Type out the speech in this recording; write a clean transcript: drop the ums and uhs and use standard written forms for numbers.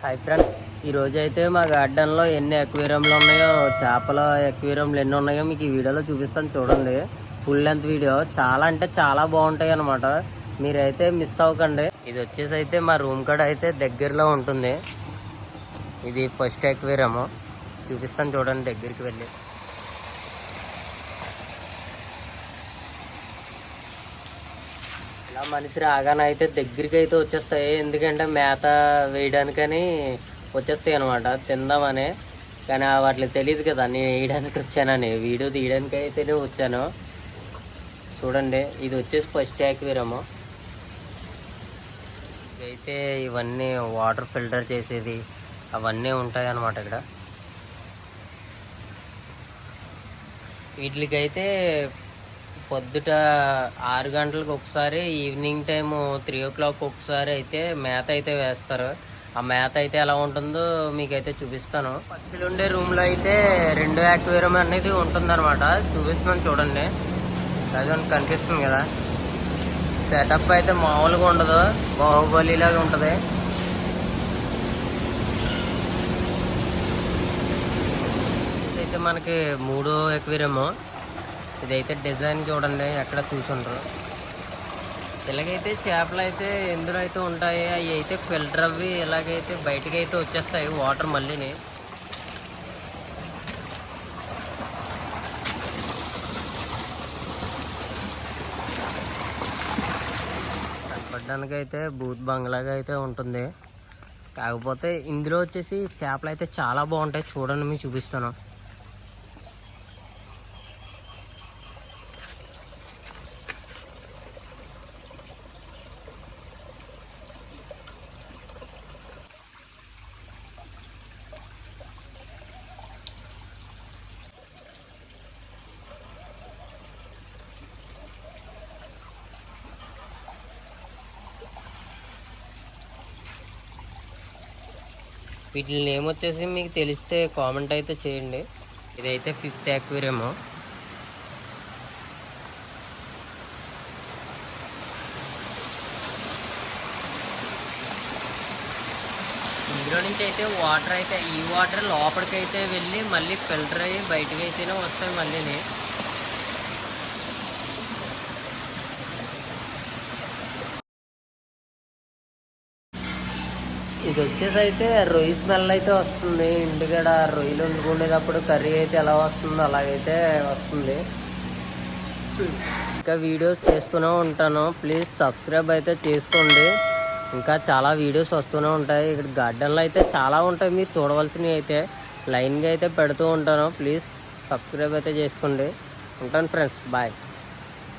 Hi friends, ఈరోజు అయితే మా గార్డెన్లో ఎన్ని అక్వేరియంలు ఉన్నాయో, చేపల అక్వేరియంలు ఎన్ని ఉన్నాయో మీకు ఈ వీడియోలో చూపిస్తాను. చూడండి, ఫుల్ లెంత్ వీడియో. చాలా అంటే చాలా బాగుంటాయి అన్నమాట. మీరైతే మిస్ అవ్వకండి. ఇది వచ్చేసి అయితే మా రూమ్ కాడ అయితే దగ్గరలో ఉంటుంది. ఇది ఫస్ట్ అక్వేరియం చూపిస్తాను, చూడండి దగ్గరికి వెళ్ళి. ఇలా మనిషి రాగానే అయితే దగ్గరికి అయితే వచ్చేస్తాయి. ఎందుకంటే మేత వేయడానికని వచ్చేస్తాయి అనమాట, తిందామని. కానీ వాటికి తెలియదు కదా నేను వేయడానికి వచ్చానని. వీడియో తీయడానికి అయితేనే వచ్చాను. చూడండి, ఇది వచ్చేసి ఫస్ట్ అక్వేరియం. ఇదైతే ఇవన్నీ వాటర్ ఫిల్టర్ చేసేది అవన్నీ ఉంటాయి అన్నమాట ఇక్కడ. వీటికైతే పొద్దుట 6 గంటలకు ఒకసారి, ఈవినింగ్ టైము 3 o'clock ఒకసారి అయితే మేత అయితే వేస్తారు. ఆ మేత అయితే ఎలా ఉంటుందో మీకైతే చూపిస్తాను. పక్షులు ఉండే రూమ్లో అయితే 2 అక్వేరియం అనేది ఉంటుందన్నమాట. చూపిస్తున్నాను చూడండి, అదే కనిపిస్తుంది కదా. సెటప్ అయితే మామూలుగా ఉండదు, బాహుబలి లాగా ఉంటుంది. ఇదైతే మనకి 3వ అక్వేరియం. ఇదైతే డిజైన్ చూడండి, ఎక్కడ చూసుండ్రు. ఇలాగైతే చేపలు అయితే ఎందులో అయితే ఉంటాయి, అవి అయితే ఫిల్టర్ అవి ఇలాగైతే బయటకి అయితే వచ్చేస్తాయి వాటర్ మళ్ళీని. కనపడడానికి అయితే బూత్ బంగ్లాగా అయితే ఉంటుంది. కాకపోతే ఇందులో వచ్చేసి చేపలు అయితే చాలా బాగుంటాయి. చూడండి, మీకు చూపిస్తాను. వీటి నేమ్ వచ్చేసి మీకు తెలిస్తే కామెంట్ అయితే చేయండి. ఇదైతే 5th అక్వేరియం. ఇందులో నుంచి అయితే వాటర్ అయితే, ఈ వాటర్ లోపలికి అయితే వెళ్ళి మళ్ళీ ఫిల్టర్ అయ్యి బయటకి అయితేనే వస్తాయి మళ్ళీని. ఇది వచ్చేసి అయితే రొయ్యి స్మెల్ అయితే వస్తుంది. ఇంటికాడ రొయ్యలు వండుకునేటప్పుడు కర్రీ అయితే ఎలా వస్తుందో అలాగైతే వస్తుంది. ఇంకా వీడియోస్ చేస్తూనే ఉంటాను, ప్లీజ్ సబ్స్క్రైబ్ అయితే చేసుకోండి. ఇంకా చాలా వీడియోస్ వస్తూనే ఉంటాయి. ఇక్కడ గార్డెన్లో అయితే చాలా ఉంటాయి, మీరు చూడవలసినవి అయితే లైన్గా అయితే పెడుతూ ఉంటాను. ప్లీజ్ సబ్స్క్రైబ్ అయితే చేసుకోండి. ఉంటాను ఫ్రెండ్స్, బాయ్.